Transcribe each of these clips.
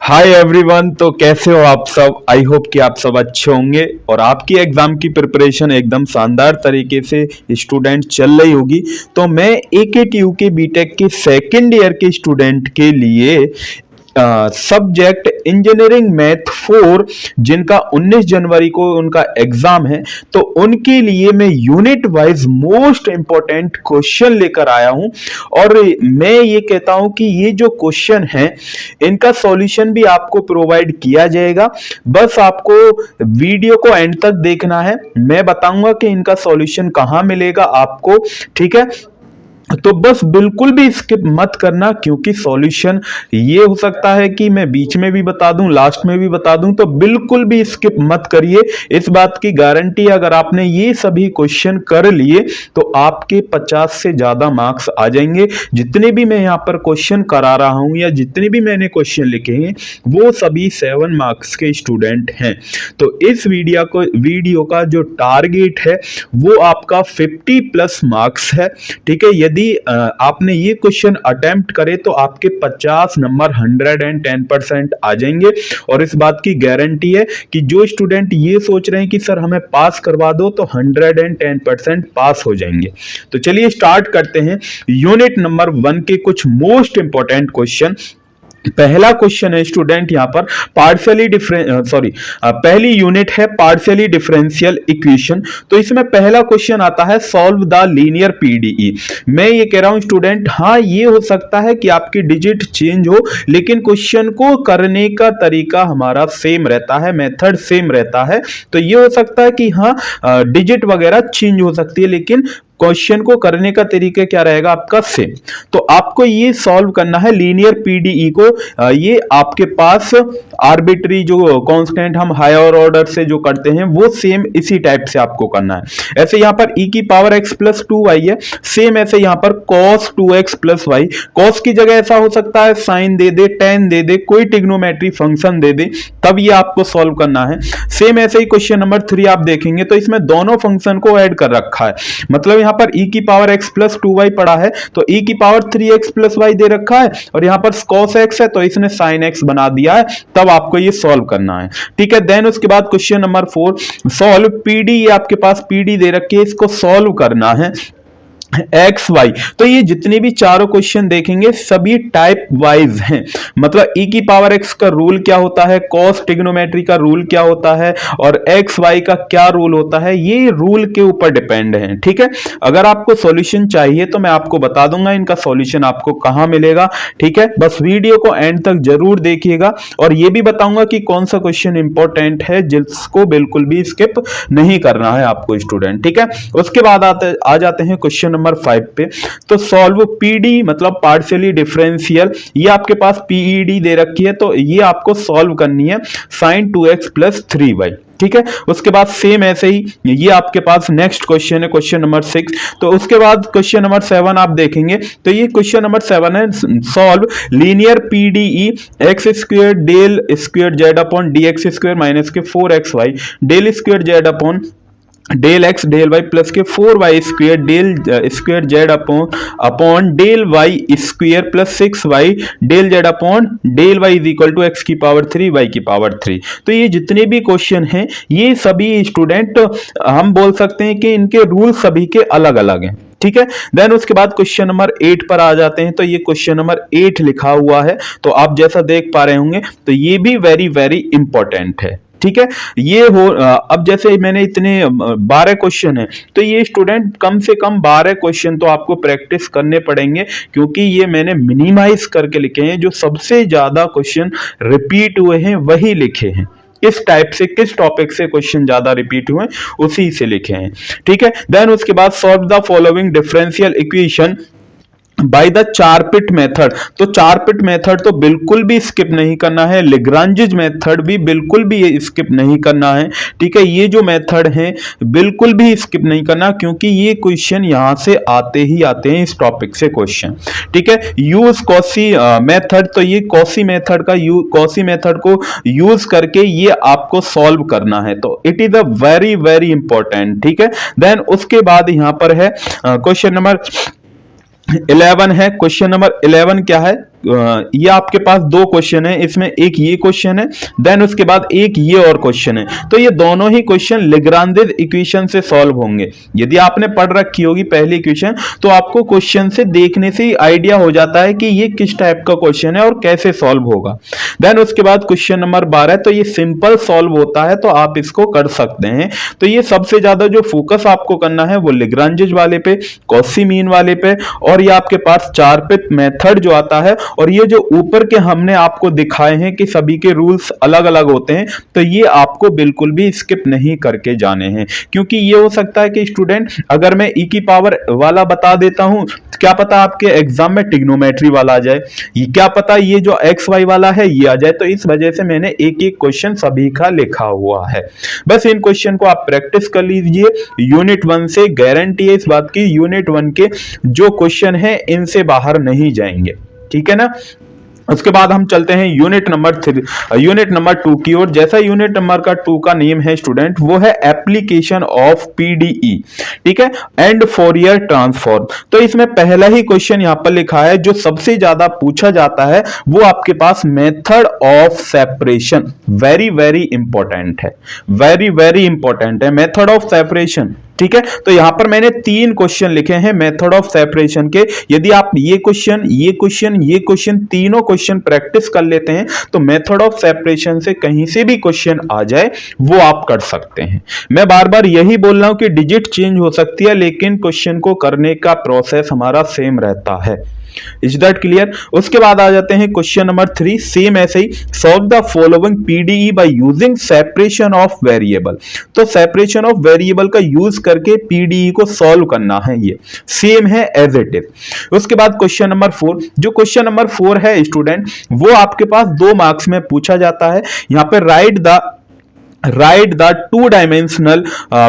Hi everyone. तो कैसे हो आप सब? आई होप कि आप सब अच्छे होंगे और आपकी एग्जाम की प्रिपरेशन एकदम शानदार तरीके से स्टूडेंट चल रही होगी। तो मैं AKTU के बीटेक के सेकेंड ईयर के स्टूडेंट के लिए सब्जेक्ट इंजीनियरिंग मैथ 4 जिनका 19 जनवरी को उनका एग्जाम है, तो उनके लिए मैं unit wise most important question लेकर आया हूं। और मैं ये कहता हूं कि ये जो क्वेश्चन है इनका सॉल्यूशन भी आपको प्रोवाइड किया जाएगा। बस आपको वीडियो को एंड तक देखना है। मैं बताऊंगा कि इनका सॉल्यूशन कहां मिलेगा आपको, ठीक है? तो बस बिल्कुल भी स्किप मत करना, क्योंकि सॉल्यूशन ये हो सकता है कि मैं बीच में भी बता दूं, लास्ट में भी बता दूं। तो बिल्कुल भी स्किप मत करिए। इस बात की गारंटी, अगर आपने ये सभी क्वेश्चन कर लिए तो आपके 50 से ज्यादा मार्क्स आ जाएंगे। जितने भी मैं यहाँ पर क्वेश्चन करा रहा हूं या जितने भी मैंने क्वेश्चन लिखे हैं वो सभी 7 मार्क्स के स्टूडेंट हैं। तो इस वीडियो का जो टारगेट है वो आपका 50 प्लस मार्क्स है, ठीक है? यदि आपने ये क्वेश्चन अटेम्प्ट करे तो आपके 50 नंबर 110% आ जाएंगे। और इस बात की गारंटी है कि जो स्टूडेंट ये सोच रहे हैं कि सर हमें पास करवा दो, तो 110% पास हो जाएंगे। तो चलिए स्टार्ट करते हैं यूनिट नंबर 1 के कुछ मोस्ट इंपॉर्टेंट क्वेश्चन। पहला क्वेश्चन है स्टूडेंट यहाँ पर पहली यूनिट है पार्शियली डिफरेंशियल इक्वेशन। तो इसमें पहला क्वेश्चन आता है सॉल्व द लीनियर पीडीई। मैं ये कह रहा हूं स्टूडेंट, हाँ ये हो सकता है कि आपकी डिजिट चेंज हो, लेकिन क्वेश्चन को करने का तरीका हमारा सेम रहता है, मेथड सेम रहता है। तो ये हो सकता है कि हाँ डिजिट वगैरह चेंज हो सकती है, लेकिन क्वेश्चन को करने का तरीका क्या रहेगा आपका सेम। तो आपको ये सॉल्व करना है लीनियर पीडीई को। ये आपके पास आर्बिट्री जो कांस्टेंट हम हायर ऑर्डर से जो करते हैं वो सेम इसी टाइप से आपको करना है। ऐसे यहां पर e की पावर x प्लस 2y है, सेम ऐसे यहां पर cos 2x plus y। cos की जगह ऐसा हो सकता है साइन दे दे, tan दे दे, कोई ट्रिग्नोमेट्री फंक्शन दे दे, तब ये आपको सॉल्व करना है। सेम ऐसे ही क्वेश्चन नंबर 3 आप देखेंगे तो इसमें दोनों फंक्शन को ऐड कर रखा है। मतलब यहां पर e की पावर x प्लस 2y पड़ा है तो e की पावर 3x प्लस y दे रखा है, और यहां पर cos x है तो इसने sin x बना दिया है। तब आपको ये सॉल्व करना है, ठीक है? देन उसके बाद क्वेश्चन नंबर 4 सॉल्व पीडी। ये आपके पास पीडी दे रखी है, इसको सॉल्व करना है एक्स वाई। तो ये जितने भी चारों क्वेश्चन देखेंगे सभी टाइप वाइज हैं। मतलब e की पावर x का रूल क्या होता है, cos ट्रिग्नोमेट्री का रूल क्या होता है, और एक्स वाई का क्या रूल होता है, ये रूल के ऊपर डिपेंड है, ठीक है? अगर आपको सॉल्यूशन चाहिए तो मैं आपको बता दूंगा इनका सॉल्यूशन आपको कहां मिलेगा, ठीक है? बस वीडियो को एंड तक जरूर देखिएगा, और ये भी बताऊंगा कि कौन सा क्वेश्चन इंपॉर्टेंट है जिसको बिल्कुल भी स्किप नहीं करना है आपको स्टूडेंट, ठीक है? उसके बाद आ जाते हैं क्वेश्चन नंबर 5 पे। तो सॉल्व पीडी मतलब पार्शियली डिफरेंशियल। ये आपके पास पीईडी दे रखी है तो ये आपको सॉल्व करनी है sin 2x प्लस 3y, ठीक है? उसके बाद सेम ऐसे ही ये आपके पास नेक्स्ट क्वेश्चन है क्वेश्चन नंबर 6। तो उसके बाद क्वेश्चन नंबर 7 आप देखेंगे तो ये क्वेश्चन नंबर 7 है solve linear PDE X square del square Z upon D X square minus के 4xy del square Z upon del X del Y plus के 4y square del square Z upon del Y square plus 6y del Z upon del Y is equal to X की power 3 y की power 3। तो ये जितने भी question हैं ये सभी स्टूडेंट हम बोल सकते हैं कि इनके रूल सभी के अलग अलग हैं, ठीक है? देन उसके बाद क्वेश्चन नंबर 8 पर आ जाते हैं। तो ये क्वेश्चन नंबर 8 लिखा हुआ है, तो आप जैसा देख पा रहे होंगे तो ये भी वेरी वेरी इंपॉर्टेंट है, ठीक है? ये हो अब जैसे मैंने इतने 12 क्वेश्चन है तो ये स्टूडेंट कम से कम 12 क्वेश्चन तो आपको प्रैक्टिस करने पड़ेंगे, क्योंकि ये मैंने मिनिमाइज करके लिखे हैं। जो सबसे ज्यादा क्वेश्चन रिपीट हुए हैं वही लिखे हैं। किस टाइप से, किस टॉपिक से क्वेश्चन ज्यादा रिपीट हुए उसी से लिखे हैं, ठीक है? देन उसके बाद solve the following differential equation by the Charpit method. तो चारपिट मेथड तो बिल्कुल भी स्किप नहीं करना है, लेग्रांजेज मेथड भी बिल्कुल भी स्किप नहीं करना है, ठीक है? ये जो मेथड है बिल्कुल भी स्किप नहीं करना, क्योंकि ये क्वेश्चन यहां से आते ही आते हैं इस टॉपिक से क्वेश्चन, ठीक है? Use quasi method. तो ये कॉसी मेथड को यूज करके ये आपको सॉल्व करना है, तो it is a very very important, ठीक है? देन उसके बाद यहां पर है क्वेश्चन नंबर 11 है। क्वेश्चन नंबर 11 क्या है, ये आपके पास दो क्वेश्चन है, इसमें एक ये क्वेश्चन है, देन उसके बाद एक ये और क्वेश्चन है। तो ये दोनों ही क्वेश्चन लेग्रांजेस इक्वेशन से सॉल्व होंगे। यदि आपने पढ़ रखी होगी पहली इक्वेशन तो आपको क्वेश्चन से देखने से ही आइडिया हो जाता है कि ये किस टाइप का क्वेश्चन है और कैसे सॉल्व होगा। देन उसके बाद क्वेश्चन नंबर 12, तो ये सिंपल सॉल्व होता है तो आप इसको कर सकते हैं। तो ये सबसे ज्यादा जो फोकस आपको करना है वो लेग्रांजेस वाले पे, कॉची मीन वाले पे, और ये आपके पास 4 पे मेथड जो आता है, और ये जो ऊपर के हमने आपको दिखाए हैं कि सभी के रूल्स अलग अलग होते हैं, तो ये आपको बिल्कुल भी स्किप नहीं करके जाने हैं। क्योंकि ये हो सकता है कि स्टूडेंट अगर मैं ई की पावर वाला बता देता हूं, क्या पता आपके एग्जाम में ट्रिग्नोमेट्री वाला आ जाए, ये क्या पता ये जो एक्स वाई वाला है ये आ जाए। तो इस वजह से मैंने एक एक क्वेश्चन सभी का लिखा हुआ है। बस इन क्वेश्चन को आप प्रैक्टिस कर लीजिए। यूनिट 1 से गारंटी है इस बात की, यूनिट 1 के जो क्वेश्चन है इनसे बाहर नहीं जाएंगे, ठीक है ना। उसके बाद हम चलते हैं यूनिट नंबर 2 की ओर। जैसा यूनिट नंबर 2 का नेम है स्टूडेंट, वो है एप्लीकेशन ऑफ पीडीई, ठीक है, एंड फोरियर ट्रांसफॉर्म। तो इसमें पहला ही क्वेश्चन यहां पर लिखा है जो सबसे ज्यादा पूछा जाता है, वो आपके पास method of separation. Very very important है, वेरी वेरी इंपॉर्टेंट है मेथड ऑफ सेपरेशन, ठीक है। तो यहां पर मैंने 3 क्वेश्चन लिखे हैं मेथड ऑफ सेपरेशन के। यदि आप ये क्वेश्चन तीनों क्वेश्चन प्रैक्टिस कर लेते हैं तो मेथड ऑफ सेपरेशन से कहीं से भी क्वेश्चन आ जाए वो आप कर सकते हैं। मैं बार बार यही बोल रहा हूं कि डिजिट चेंज हो सकती है लेकिन क्वेश्चन को करने का प्रोसेस हमारा सेम रहता है। Is that clear? उसके बाद आ जाते हैं क्वेश्चन नंबर 3, सेम ऐसे ही, solve the following PDE by using separation of variable. तो सेपरेशन ऑफ वेरिएबल का यूज करके पीडीई को सॉल्व करना है, ये सेम है एज इट इज। उसके बाद क्वेश्चन नंबर 4, जो क्वेश्चन नंबर 4 है स्टूडेंट, वो आपके पास 2 मार्क्स में पूछा जाता है। यहां पर right the 2 dimensional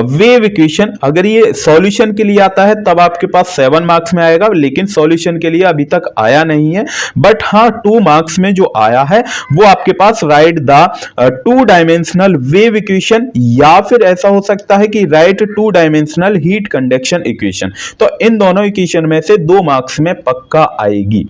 wave equation. अगर ये सॉल्यूशन के लिए आता है तब आपके पास 7 मार्क्स में आएगा, लेकिन सॉल्यूशन के लिए अभी तक आया नहीं है। बट हाँ, 2 मार्क्स में जो आया है वो आपके पास right the 2 dimensional wave equation, या फिर ऐसा हो सकता है कि right 2 dimensional heat conduction equation. तो इन दोनों इक्वेशन में से 2 मार्क्स में पक्का आएगी,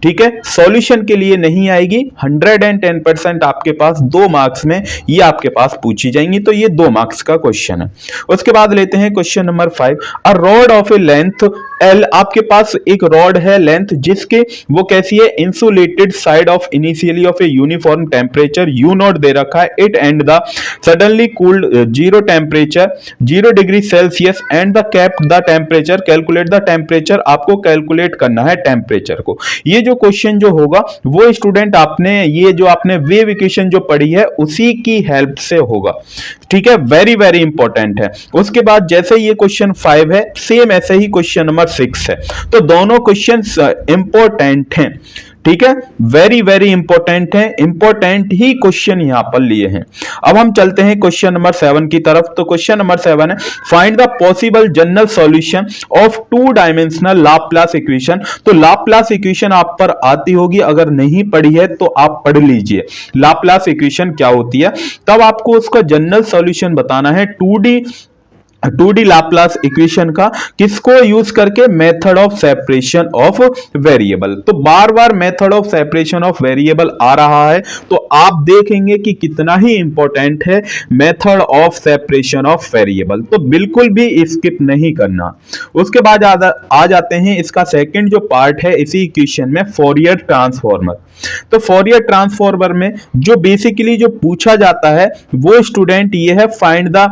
ठीक है। सॉल्यूशन के लिए नहीं आएगी, 110% आपके पास 2 मार्क्स में ये आपके पास पूछी जाएंगी। तो ये 2 मार्क्स का क्वेश्चन है। उसके बाद लेते हैं question number 5, a rod of A length L. आपके पास एक रॉड है लेंथ जिसके वो कैसी है, insulated side of initially of a uniform temperature U0 दे रखा है, it and the suddenly cooled 0 temperature 0 degree Celsius and the cap the temperature, calculate the temperature. आपको कैलकुलेट करना है टेम्परेचर को। ये जो क्वेश्चन जो होगा वो स्टूडेंट आपने ये जो आपने वेव इक्वेशन जो पढ़ी है उसी की हेल्प से होगा, ठीक है। वेरी वेरी इंपॉर्टेंट है। उसके बाद जैसे ये क्वेश्चन 5 है, सेम ऐसे ही क्वेश्चन नंबर 6 है। तो दोनों क्वेश्चन इंपॉर्टेंट हैं, ठीक है, वेरी वेरी इंपॉर्टेंट है, इंपॉर्टेंट ही क्वेश्चन यहां पर लिए हैं। अब हम चलते हैं क्वेश्चन नंबर 7 की तरफ। तो क्वेश्चन नंबर 7 है, find the possible general solution of 2 dimensional Laplace equation. तो लाप्लास इक्वेशन आप पर आती होगी, अगर नहीं पढ़ी है तो आप पढ़ लीजिए लाप्लास इक्वेशन क्या होती है। तब आपको उसका जनरल सॉल्यूशन बताना है 2D लाप्लास इक्वेशन का, किसको यूज करके, method of separation of variable. तो बार बार method of separation of variable आ रहा है तो आप देखेंगे कि कितना ही इंपॉर्टेंट है method of separation of variable, तो बिल्कुल भी स्किप नहीं करना। उसके बाद आ जाते हैं इसका सेकंड जो पार्ट है इसी इक्वेशन में, फोरियर ट्रांसफॉर्मर। तो फोरियर ट्रांसफॉर्मर में जो बेसिकली जो पूछा जाता है वो स्टूडेंट ये है, find the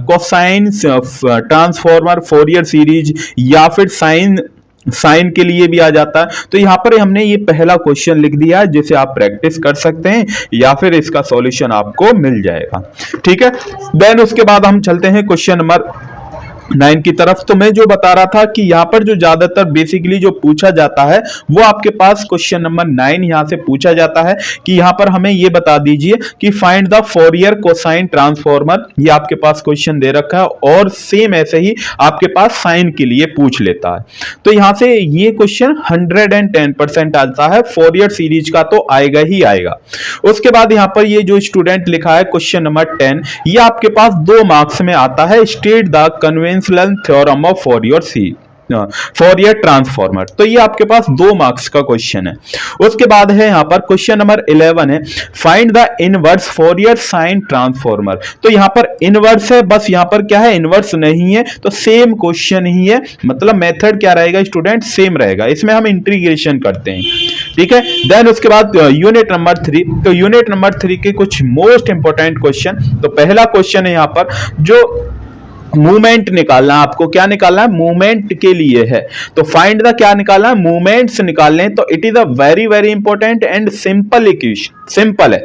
cosine transformer Fourier series, या फिर साइन के लिए भी आ जाता है। तो यहां पर हमने ये पहला क्वेश्चन लिख दिया है जिसे आप प्रैक्टिस कर सकते हैं या फिर इसका सॉल्यूशन आपको मिल जाएगा, ठीक है। देन उसके बाद हम चलते हैं क्वेश्चन नंबर 9 की तरफ। तो मैं जो बता रहा था कि यहां पर जो ज्यादातर बेसिकली जो पूछा जाता है वो आपके पास क्वेश्चन नंबर 9 यहां से पूछा जाता है कि यहां पर हमें ये बता दीजिए कि find the Fourier cosine transformer. ये आपके पास क्वेश्चन दे रखा है और सेम ऐसे ही आपके पास साइन के लिए पूछ लेता है। तो यहां से ये क्वेश्चन 110% आता है, फोरियर सीरीज का तो आएगा ही आएगा। उसके बाद यहां पर ये जो स्टूडेंट लिखा है क्वेश्चन नंबर 10, ये आपके पास 2 मार्क्स में आता है, state the conventional theorem of Fourier series. फॉरियर transformer. तो ये आपके पास 2 मार्क्स का क्वेश्चन है। उसके बाद है यहाँ पर क्वेश्चन नंबर 11 है, find the inverse Fourier sine transformer. तो यहाँ पर इनवर्स है, बस यहाँ पर क्या है, इनवर्स नहीं है, तो सेम क्वेश्चन ही है, मतलब मेथड क्या रहेगा स्टूडेंट, सेम रहेगा। इसमें हम इंटीग्रेशन करते हैं, ठीक है। देन उसके बाद यूनिट नंबर 3, तो यूनिट नंबर 3 के कुछ मोस्ट इंपोर्टेंट क्वेश्चन। तो पहला क्वेश्चन है यहाँ पर जो मूवमेंट निकालना, आपको क्या निकालना है, मूवमेंट के लिए है। तो फाइंड द क्या निकालना है, मूवमेंट्स निकालने। तो it is a very very important and simple equation, simple है।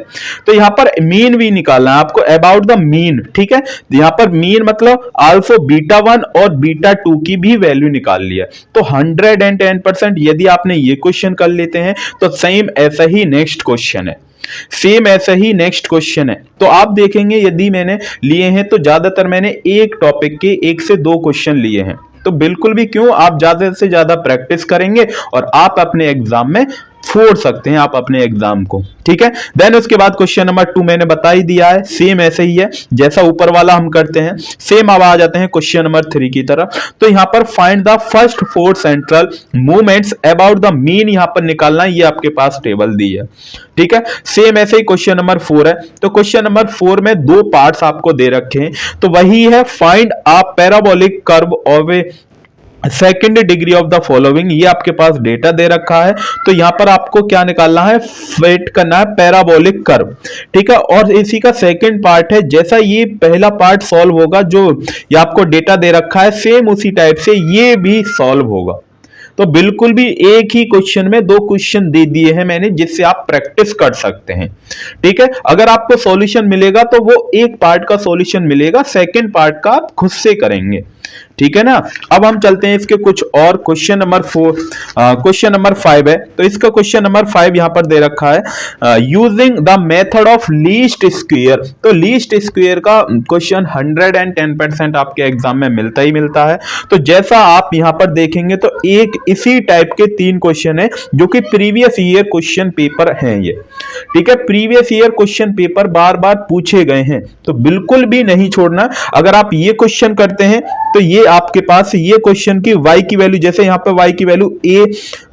तो यहां पर मीन भी निकालना है आपको, अबाउट द मीन, ठीक है। यहां पर मीन मतलब अल्फा बीटा 1 और बीटा 2 की भी वैल्यू निकाल लिया। तो 110% यदि आपने ये क्वेश्चन कर लेते हैं तो सेम ऐसा ही नेक्स्ट क्वेश्चन है, सेम ऐसा ही नेक्स्ट क्वेश्चन है। तो आप देखेंगे यदि मैंने लिए हैं तो ज्यादातर मैंने एक टॉपिक के 1 से 2 क्वेश्चन लिए हैं। तो बिल्कुल भी क्यों, आप ज्यादा से ज्यादा प्रैक्टिस करेंगे और आप अपने एग्जाम में फोड़ सकते हैं आप अपने एग्जाम को, ठीक है। देन उसके बाद क्वेश्चन नंबर 2 मैंने बता ही दिया है, सेम ऐसे ही है जैसा ऊपर वाला हम करते हैं, सेम। अब आ जाते हैं क्वेश्चन नंबर 3 की तरफ। तो यहां पर find the first 4 central movements about the mean, यहां पर निकालना, ये आपके पास टेबल दी है, ठीक है। सेम ऐसे ही क्वेश्चन नंबर 4 है। तो क्वेश्चन नंबर 4 में 2 पार्ट्स आपको दे रखे हैं, तो वही है find a parabolic curve of A second degree of the following, ये आपके पास डेटा दे रखा है। तो यहां पर आपको क्या निकालना है, फिट करना है पैराबोलिक कर्व, ठीक है। और इसी का सेकंड पार्ट है, जैसा ये पहला पार्ट सॉल्व होगा जो ये आपको डेटा दे रखा है, सेम उसी टाइप से ये भी सॉल्व होगा। तो बिल्कुल भी एक ही क्वेश्चन में 2 क्वेश्चन दे दिए हैं मैंने, जिससे आप प्रैक्टिस कर सकते हैं, ठीक है। अगर आपको सॉल्यूशन मिलेगा तो वो एक पार्ट का सॉल्यूशन मिलेगा, सेकंड पार्ट का आप खुद से करेंगे, ठीक है ना। अब हम चलते हैं इसके कुछ और क्वेश्चन नंबर 4, क्वेश्चन नंबर 5 है। तो इसका क्वेश्चन नंबर 5 यहां पर दे रखा है, using the method of least square. तो लीस्ट स्क्वायर का क्वेश्चन 110% आपके एग्जाम में मिलता ही मिलता है। तो जैसा आप यहां पर देखेंगे तो एक इसी टाइप के 3 क्वेश्चन है जो कि प्रीवियस ईयर क्वेश्चन पेपर हैं ये, ठीक है। प्रीवियस ईयर क्वेश्चन पेपर बार बार पूछे गए हैं, तो बिल्कुल भी नहीं छोड़ना। अगर आप ये क्वेश्चन करते हैं तो ये आपके पास ये क्वेश्चन की y की वैल्यू, जैसे यहां पर y की value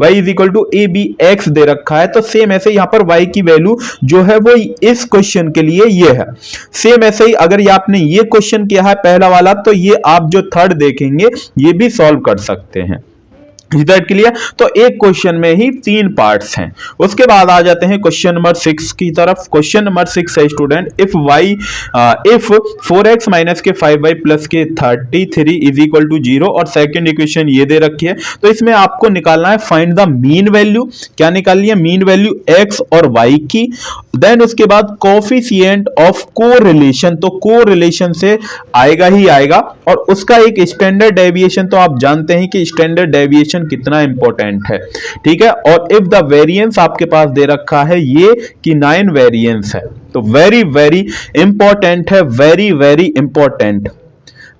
y is equal to A B X दे रखा है, तो सेम ऐसे यहां पर y की वैल्यू जो है वो इस क्वेश्चन के लिए ये है। सेम ऐसे ही अगर ये आपने ये क्वेश्चन किया है पहला वाला, तो ये आप जो थर्ड देखेंगे ये भी सॉल्व कर सकते हैं। Is that clear? तो एक क्वेश्चन में ही 3 पार्ट्स हैं। उसके बाद आ जाते हैं क्वेश्चन नंबर 6 की तरफ। क्वेश्चन नंबर 6 है स्टूडेंट, इफ 4x माइनस के 5y प्लस के 33 इज इक्वल टू 0, और सेकंड इक्वेशन ये दे रखी है। तो इसमें आपको निकालना है फाइंड द मीन वैल्यू। क्या निकालनी है? मीन वैल्यू x और y की। देन उसके बाद कोफिशिएंट ऑफ कोरिलेशन, तो कोरिलेशन से आएगा ही आएगा, और उसका एक स्टैंडर्ड डेविएशन, तो आप जानते हैं कि स्टैंडर्ड डेविएशन कितना इंपॉर्टेंट है, ठीक है। और इफ द वेरिएंस आपके पास दे रखा है ये कि 9 वेरिएंस है, तो वेरी वेरी इंपॉर्टेंट है, very very important,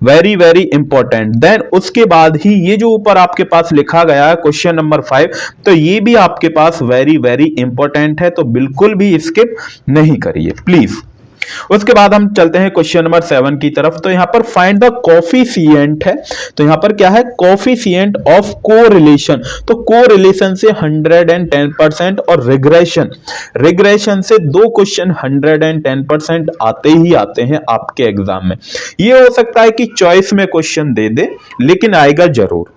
very very important. Then उसके बाद ही ये जो ऊपर आपके पास लिखा गया है क्वेश्चन नंबर 5, तो ये भी आपके पास वेरी वेरी इंपॉर्टेंट है, तो बिल्कुल भी स्किप नहीं करिए प्लीज। उसके बाद हम चलते हैं क्वेश्चन नंबर 7 की तरफ। तो यहां पर फाइंड द कोफिशिएंट है। तो यहां पर क्या है? Coefficient of correlation. तो कोरिलेशन से 110% और रिग्रेशन से 2 क्वेश्चन 110% आते ही आते हैं आपके एग्जाम में। ये हो सकता है कि चॉइस में क्वेश्चन दे दे, लेकिन आएगा जरूर।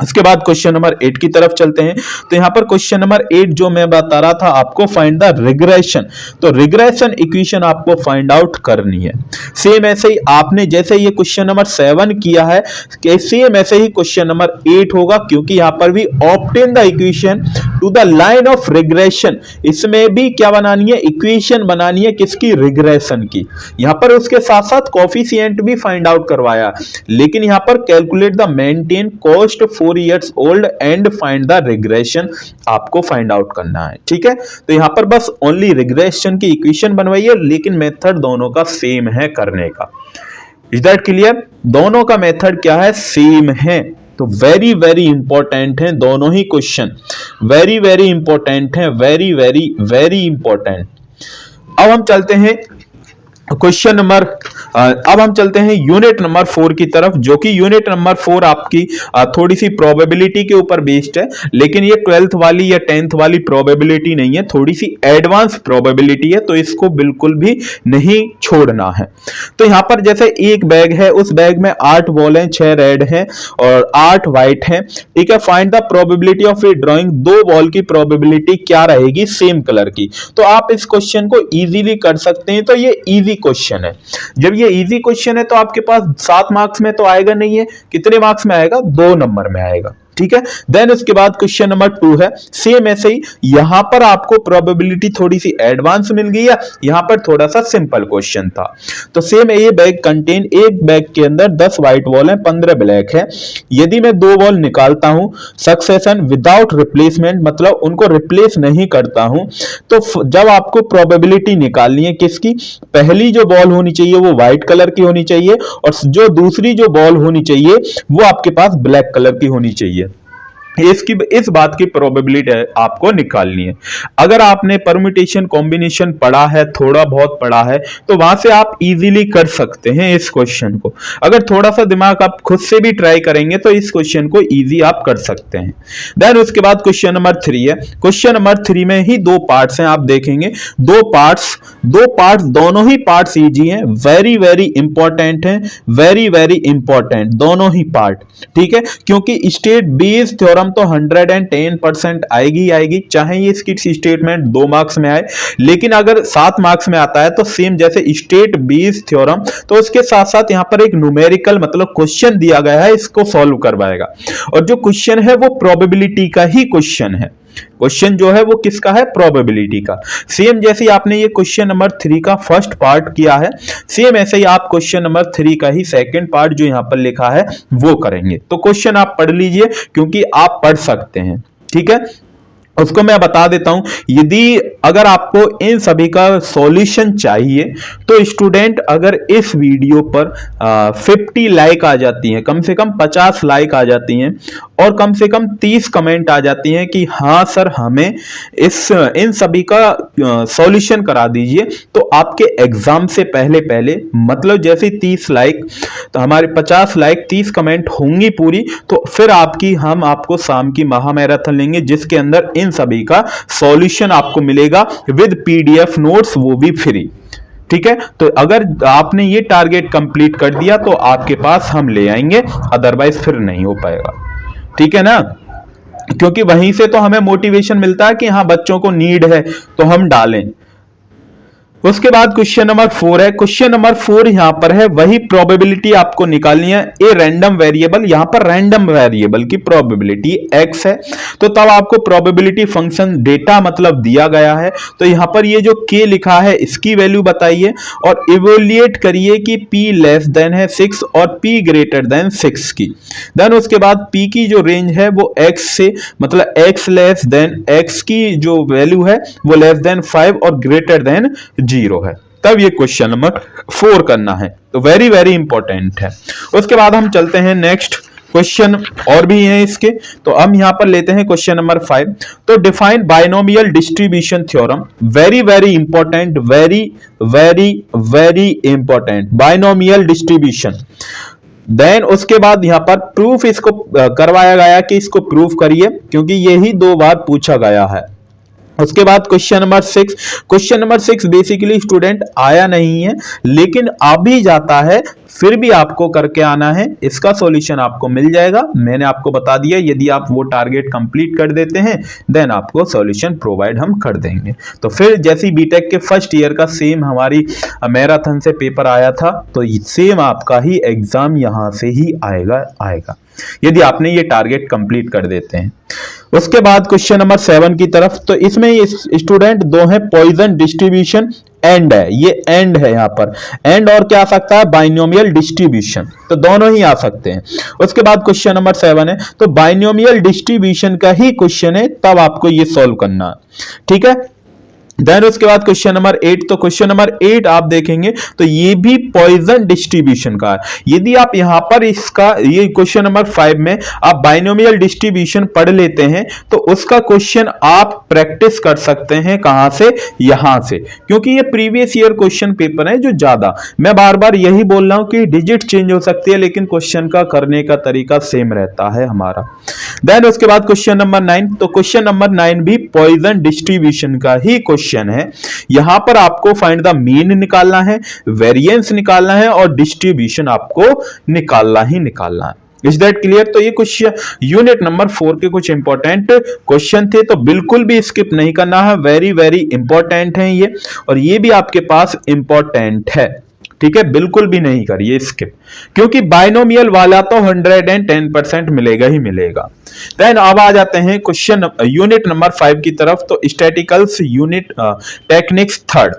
उसके बाद क्वेश्चन नंबर 8 की तरफ चलते हैं। तो यहां पर क्वेश्चन नंबर 8 जो मैं बता रहा था आपको, फाइंड द रिग्रेशन। तो रिग्रेशन इक्वेशन आपको फाइंड आउट करनी है। सेम ऐसे ही आपने जैसे ये क्वेश्चन नंबर 7 किया है, सेम ऐसे ही क्वेश्चन नंबर 8 होगा, क्योंकि यहां पर भी obtain the equation two the line of regression. इसमें भी क्या बनानी है? इक्वेशन बनानी है, किसकी? रिग्रेशन की। यहां पर उसके साथ साथ कोफिशिएंट भी फाइंड आउट करवाया, लेकिन यहां पर calculate the maintain cost 4 years old and find the regression आपको फाइंड आउट करना है, ठीक है। तो यहां पर बस ओनली रिग्रेशन की इक्वेशन बनवाइए, लेकिन मेथड दोनों का सेम है करने का। Is that clear? दोनों का मेथड क्या है? सेम है। तो वेरी वेरी इंपॉर्टेंट है दोनों ही क्वेश्चन, वेरी वेरी इंपॉर्टेंट है, वेरी वेरी वेरी इंपॉर्टेंट। अब हम चलते हैं क्वेश्चन नंबर अब हम चलते हैं यूनिट नंबर 4 की तरफ, जो कि यूनिट नंबर 4 आपकी थोड़ी सी प्रोबेबिलिटी के ऊपर बेस्ड है, लेकिन ये 12th वाली या 10th वाली प्रोबेबिलिटी नहीं है, थोड़ी सी एडवांस प्रोबेबिलिटी है, तो इसको बिल्कुल भी नहीं छोड़ना है। तो यहां पर जैसे एक बैग है, उस बैग में 8 बॉल हैं, 6 रेड हैं और 8 व्हाइट हैं, ठीक है। Find the probability of drawing 2 ball की प्रोबेबिलिटी क्या रहेगी सेम कलर की। तो आप इस क्वेश्चन को इजीली कर सकते हैं। तो ये इजी क्वेश्चन है। जब ये इजी क्वेश्चन है तो आपके पास 7 मार्क्स में तो आएगा नहीं है, कितने मार्क्स में आएगा, 2 नंबर में आएगा, ठीक है। देन उसके बाद क्वेश्चन नंबर 2 है, सेम ऐसे ही यहां पर आपको प्रोबेबिलिटी थोड़ी सी एडवांस मिल गई है, यहां पर थोड़ा सा सिंपल क्वेश्चन था। तो सेम ये बैग कंटेन, एक बैग के अंदर 10 व्हाइट बॉल है, 15 ब्लैक है। यदि मैं 2 बॉल निकालता हूं सक्सेशन विदाउट रिप्लेसमेंट, मतलब उनको रिप्लेस नहीं करता हूं, तो जब आपको प्रोबेबिलिटी निकालनी है किसकी, पहली जो बॉल होनी चाहिए वो व्हाइट कलर की होनी चाहिए और जो दूसरी जो बॉल होनी चाहिए वो आपके पास ब्लैक कलर की होनी चाहिए। इस बात की प्रोबेबिलिटी आपको निकालनी है। अगर आपने परम्यूटेशन कॉम्बिनेशन पढ़ा है, थोड़ा बहुत पढ़ा है, तो वहां से आप इजीली कर सकते हैं इस क्वेश्चन को। अगर थोड़ा सा दिमाग आप खुद से भी ट्राई करेंगे तो इस क्वेश्चन को इजी आप कर सकते हैं। देन उसके बाद क्वेश्चन नंबर 3 है। क्वेश्चन नंबर 3 में ही 2 पार्ट्स हैं, आप देखेंगे 2 पार्ट्स, दोनों ही पार्ट्स इजी हैं, वेरी वेरी इंपॉर्टेंट हैं, वेरी वेरी इंपॉर्टेंट दोनों ही पार्ट, ठीक है। क्योंकि स्टेट बेस्ड थ्योरम तो 110% आएगी, चाहे ये इसकी स्टेटमेंट 2 मार्क्स में आए, लेकिन अगर 7 मार्क्स में आता है तो सेम जैसे स्टेट बेस्ड थ्योरम, तो उसके साथ साथ यहां पर एक न्यूमेरिकल मतलब क्वेश्चन दिया गया है, इसको सॉल्व करवाएगा। और जो क्वेश्चन है वो प्रोबेबिलिटी का ही क्वेश्चन है। क्वेश्चन जो है वो किसका है, प्रोबेबिलिटी का। सेम जैसे आपने ये क्वेश्चन नंबर 3 का फर्स्ट पार्ट किया है, सेम ऐसे ही आप क्वेश्चन नंबर 3 का ही सेकंड पार्ट जो यहां पर लिखा है वो करेंगे। तो क्वेश्चन आप पढ़ लीजिए क्योंकि आप पढ़ सकते हैं, ठीक है। उसको मैं बता देता हूं, यदि अगर आपको इन सभी का सॉल्यूशन चाहिए तो स्टूडेंट अगर इस वीडियो पर 50 लाइक आ जाती हैं, कम से कम 50 लाइक आ जाती हैं और कम से कम 30 कमेंट आ जाती हैं कि हाँ सर हमें इन सभी का सॉल्यूशन करा दीजिए, तो आपके एग्जाम से पहले मतलब जैसे 30 लाइक, तो हमारे 50 लाइक 30 कमेंट होंगी पूरी, तो फिर हम आपको शाम की महामैराथन लेंगे जिसके अंदर इन सभी का सॉल्यूशन आपको मिलेगा विद पीडीएफ नोट्स, वो भी फ्री, ठीक है। तो अगर आपने ये टारगेट कंप्लीट कर दिया तो आपके पास हम ले आएंगे, अदरवाइज फिर नहीं हो पाएगा, ठीक है ना। क्योंकि वहीं से तो हमें मोटिवेशन मिलता है कि हाँ बच्चों को नीड है तो हम डालें। उसके बाद क्वेश्चन नंबर 4 है। क्वेश्चन नंबर 4 यहां पर है, वही प्रोबेबिलिटी आपको निकालनी है। ए रैंडम वेरिएबल, यहां पर रैंडम वेरिएबल की प्रोबेबिलिटी x है, तो तब आपको प्रोबेबिलिटी फंक्शन डेटा मतलब दिया गया है, तो यहां पर ये जो k लिखा है इसकी वैल्यू बताइए और इवोल्यूएट करिए कि p लेस देन है 6 और p ग्रेटर देन 6 की। देन उसके बाद p की जो रेंज है वो x से मतलब x लेस देन x की जो वैल्यू है वो लेस देन 5 और ग्रेटर देन 0 है, तब ये क्वेश्चन नंबर 4 करना है। तो वेरी वेरी इंपॉर्टेंट है। उसके बाद हम चलते हैं नेक्स्ट क्वेश्चन, और भी हैं इसके, तो हम यहां पर लेते हैं क्वेश्चन नंबर 5। तो define binomial distribution theorem, very very important, very very very important, binomial distribution. Then उसके बाद यहां पर प्रूफ इसको करवाया गया कि इसको प्रूफ करिए, क्योंकि यही 2 बार पूछा गया है। उसके बाद question number 6, question number 6 basically student आया नहीं है लेकिन आ भी जाता है, फिर भी आपको करके आना है, इसका सॉल्यूशन आपको मिल जाएगा। मैंने आपको बता दिया, यदि आप वो टारगेट कंप्लीट कर देते हैं देन आपको सॉल्यूशन प्रोवाइड हम कर देंगे। तो फिर जैसे बीटेक के फर्स्ट ईयर का सेम हमारी मैराथन से पेपर आया था, तो सेम आपका ही एग्जाम यहां से ही आएगा यदि आपने ये टारगेट कंप्लीट कर देते हैं। उसके बाद क्वेश्चन नंबर 7 की तरफ, तो इसमें स्टूडेंट 2 है, पॉइजन डिस्ट्रीब्यूशन एंड है, ये एंड है यहां पर, एंड और क्या आ सकता है, बाइनोमियल डिस्ट्रीब्यूशन, तो दोनों ही आ सकते हैं। उसके बाद क्वेश्चन नंबर 7 है, तो बाइनोमियल डिस्ट्रीब्यूशन का ही क्वेश्चन है, तब आपको ये सॉल्व करना है, ठीक है। देन उसके बाद क्वेश्चन नंबर 8, तो क्वेश्चन नंबर 8 आप देखेंगे तो ये भी पॉइजन डिस्ट्रीब्यूशन का है। यदि आप यहां पर इसका ये क्वेश्चन नंबर 5 में आप बाइनोमियल डिस्ट्रीब्यूशन पढ़ लेते हैं तो उसका क्वेश्चन आप प्रैक्टिस कर सकते हैं कहां से, यहां से, क्योंकि ये प्रीवियस ईयर क्वेश्चन पेपर है जो ज्यादा, मैं बार बार यही बोल रहा हूं कि डिजिट चेंज हो सकती है लेकिन क्वेश्चन का करने का तरीका सेम रहता है हमारा। देन उसके बाद क्वेश्चन नंबर 9, तो क्वेश्चन नंबर 9 भी पॉइजन डिस्ट्रीब्यूशन का ही क्वेश्चन है। यहां पर आपको फाइंड द मीन निकालना है, वेरिएंस निकालना है और डिस्ट्रीब्यूशन आपको निकालना है। Is that clear? तो ये कुछ यूनिट नंबर 4 के कुछ इंपॉर्टेंट क्वेश्चन थे, तो बिल्कुल भी स्किप नहीं करना है, वेरी वेरी इंपॉर्टेंट है ये, और ये भी आपके पास इंपॉर्टेंट है, ठीक है, बिल्कुल भी नहीं करिए स्किप, क्योंकि बाइनोमियल वाला तो 110% मिलेगा ही मिलेगा। देन अब आ जाते हैं क्वेश्चन यूनिट नंबर 5 की तरफ, तो स्टैटिकल्स यूनिट टेक्निक्स 3rd।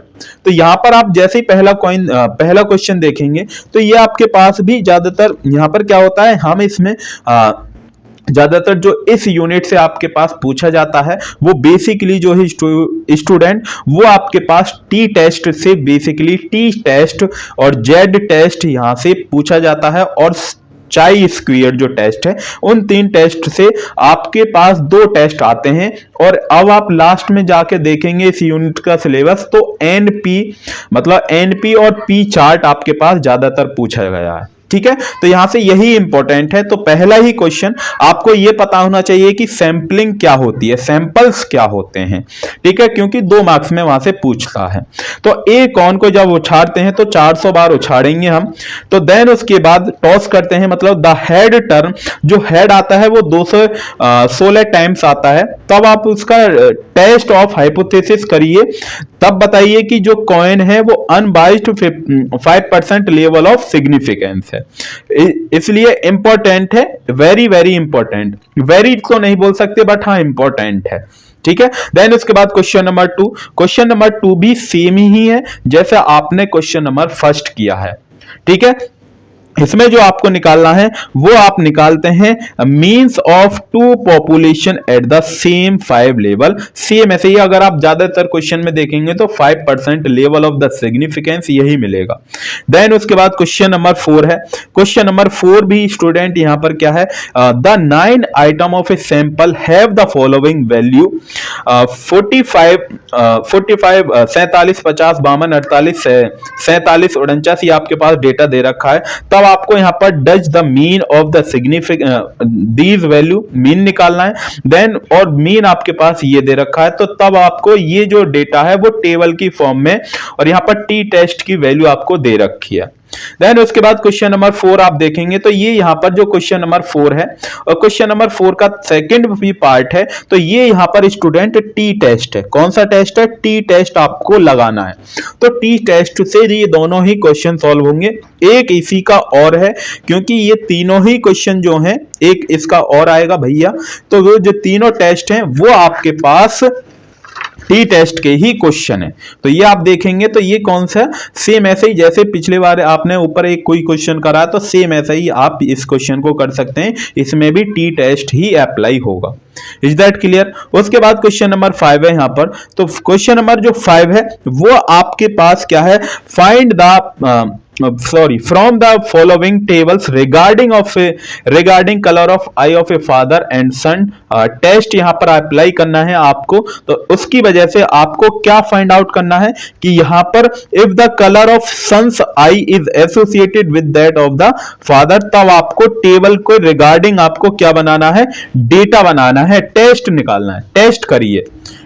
तो यहां पर आप जैसे ही पहला क्वेश्चन देखेंगे तो ये आपके पास भी ज्यादातर यहां पर क्या होता है, हम इसमें ज्यादातर जो इस यूनिट से आपके पास पूछा जाता है वो बेसिकली जो है स्टूडेंट वो आपके पास टी टेस्ट से, बेसिकली टी टेस्ट और जेड टेस्ट यहां से पूछा जाता है, और चाई स्क्वायर जो टेस्ट है उन 3 टेस्ट से आपके पास 2 टेस्ट आते हैं। और अब आप लास्ट में जाके देखेंगे इस यूनिट का सिलेबस, तो एनपी मतलब एनपी और पी चार्ट आपके पास ज्यादातर पूछा गया है, ठीक है। तो यहां से यही इंपॉर्टेंट है। तो पहला ही क्वेश्चन आपको यह पता होना चाहिए कि सैंपलिंग क्या होती है, सैंपल्स क्या होते हैं, ठीक है, क्योंकि 2 मार्क्स में वहां से पूछता है। तो ए कॉन को जब उछाड़ते हैं तो 400 बार उछाड़ेंगे हम। तो देन उसके बाद टॉस करते हैं, मतलब द हेड टर्म, जो हेड आता है वो 216 टाइम्स आता है। तब आप उसका टेस्ट ऑफ हाइपोथेसिस करिए, तब बताइए कि जो कॉइन है वो अनबाइस्ड 5% लेवल ऑफ सिग्निफिकेंस है, इसलिए इंपॉर्टेंट है, वेरी वेरी इंपॉर्टेंट, वेरी तो नहीं बोल सकते बट हाँ इंपॉर्टेंट है, ठीक है। देन उसके बाद क्वेश्चन नंबर 2 भी सेम ही है जैसे आपने क्वेश्चन नंबर 1 किया है, ठीक है। इसमें जो आपको निकालना है वो आप निकालते हैं means of 2 population at the same 5 level, same ऐसे ही अगर आप ज्यादातर क्वेश्चन में देखेंगे तो 5% लेवल ऑफ द सिग्निफिकेंस यही मिलेगा। देन उसके बाद क्वेश्चन नंबर 4 है। क्वेश्चन नंबर 4 भी स्टूडेंट यहां पर क्या है, the 9 item of a sample have the following value 45 47 50 52 48 47 49 आपके पास डेटा दे रखा है। तब आपको यहां पर does the mean of the significant these value, mean निकालना है। देन और मीन आपके पास ये दे रखा है, तो तब आपको ये जो डेटा है वो टेबल की फॉर्म में, और यहां पर टी टेस्ट की वैल्यू आपको दे रखी है। देन उसके बाद क्वेश्चन नंबर 4 आप देखेंगे तो ये यहां पर जो क्वेश्चन नंबर 4 है, और क्वेश्चन नंबर 4 का सेकंड भी पार्ट है, तो ये यहां पर स्टूडेंट टी टेस्ट है। कौन सा टेस्ट है? टी टेस्ट आपको लगाना है। तो टी टेस्ट से ये दोनों ही क्वेश्चन सॉल्व होंगे। एक इसी का और है, क्योंकि ये तीनों ही क्वेश्चन जो हैं, एक इसका और आएगा भैया, तो वो जो तीनों टेस्ट हैं वो आपके पास टी टेस्ट के ही क्वेश्चन है। तो ये आप देखेंगे तो ये कौन सा, सेम ऐसे ही जैसे पिछले बार आपने ऊपर एक कोई क्वेश्चन करा, तो सेम ऐसा ही आप इस क्वेश्चन को कर सकते हैं, इसमें भी टी टेस्ट ही अप्लाई होगा। Is that clear? उसके बाद क्वेश्चन नंबर 5 है यहां पर। तो क्वेश्चन नंबर जो 5 है वो आपके पास क्या है, find the from the following tables regarding color of eye of a father and son, test यहां पर अप्लाई करना है आपको। तो उसकी वजह से आपको क्या फाइंड आउट करना है कि यहां पर if the colour of son's eye is associated with that of the father, तब आपको टेबल को रिगार्डिंग आपको क्या बनाना है, डेटा बनाना है, टेस्ट निकालना है, टेस्ट करिए,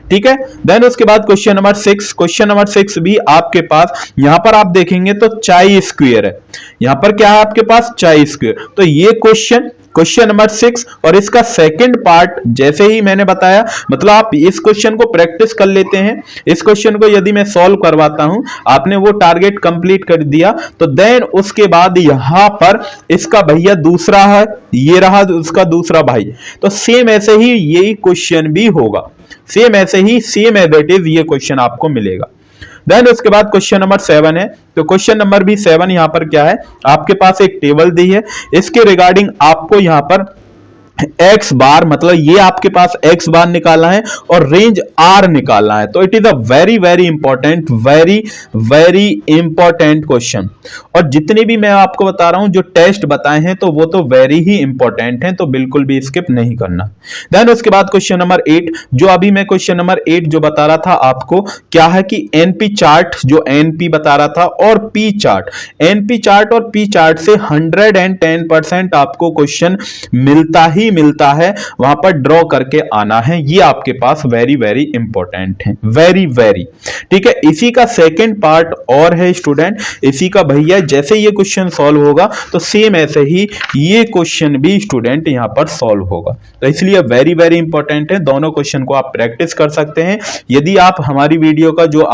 ठीक है। देन उसके बाद क्वेश्चन नंबर 6, क्वेश्चन नंबर 6 भी आपके पास यहां पर आप देखेंगे तो चाई स्क्वायर है। यहां पर क्या है आपके पास, चाई स्क्वायर। तो ये क्वेश्चन नंबर 6 और इसका सेकंड पार्ट जैसे ही मैंने बताया, मतलब आप इस क्वेश्चन को प्रैक्टिस कर लेते हैं। इस क्वेश्चन को यदि मैं सॉल्व करवाता हूं, आपने वो टारगेट कंप्लीट कर दिया, तो देन उसके बाद यहां पर इसका भैया दूसरा है, ये रहा उसका दूसरा भाई। तो सेम ऐसे ही यही क्वेश्चन भी होगा, सेम ऐसे ही, सेम एज इट इज ये क्वेश्चन आपको मिलेगा। देन उसके बाद क्वेश्चन नंबर 7 है। तो क्वेश्चन नंबर भी 7 यहां पर क्या है, आपके पास एक टेबल दी है, इसके रिगार्डिंग आपको यहां पर एक्स बार, मतलब ये आपके पास एक्स बार निकालना है और रेंज आर निकालना है। तो it is a very very important, very very important question. और जितने भी मैं आपको बता रहा हूं जो टेस्ट बताए हैं तो वो तो वेरी ही इंपॉर्टेंट हैं, तो बिल्कुल भी स्किप नहीं करना। देन उसके बाद क्वेश्चन नंबर 8, जो अभी मैं क्वेश्चन नंबर 8 जो बता रहा था आपको, क्या है कि एनपी चार्ट, जो एनपी बता रहा था, और पी चार्ट, एनपी चार्ट और पी चार्ट से 110% आपको क्वेश्चन मिलता है, वहां पर ड्रॉ करके आना है। ये आपके पास वेरी वेरी इंपॉर्टेंट है, वेरी वेरी, ठीक है। इसी का सेकंड पार्ट और है स्टूडेंट, इसी का भैया जैसे ये क्वेश्चन सॉल्व होगा तो सेम ऐसे ही ये क्वेश्चन भी स्टूडेंट यहां पर सॉल्व होगा। तो इसलिए वेरी वेरी इंपॉर्टेंट है, दोनों क्वेश्चन को आप प्रैक्टिस कर सकते हैं। यदि आप हमारी वीडियो का जो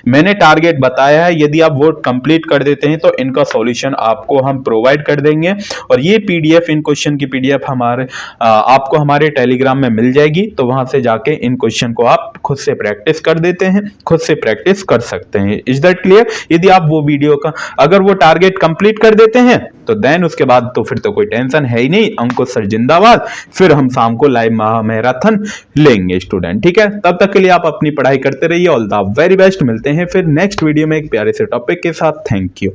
मैंने टारगेट बताया है, यदि आप वो कंप्लीट कर देते हैं तो इनका सॉल्यूशन आपको हम प्रोवाइड कर देंगे। और ये पीडीएफ, इन क्वेश्चन की पीडीएफ आपको हमारे टेलीग्राम में मिल जाएगी, तो वहां से जाके इन क्वेश्चन को आप खुद से प्रैक्टिस कर देते हैं, खुद से प्रैक्टिस कर सकते हैं। Is that clear? यदि आप वो वीडियो का अगर वो टारगेट कंप्लीट कर देते हैं तो देन उसके बाद तो फिर तो कोई टेंशन है ही नहीं, अंकुश सर जिंदाबाद। फिर हम शाम को लाइव मैराथन लेंगे स्टूडेंट, ठीक है। तब तक के लिए आप अपनी पढ़ाई करते रहिए। All the very best. मिलते हैं फिर नेक्स्ट वीडियो में एक प्यारे से टॉपिक के साथ। Thank you.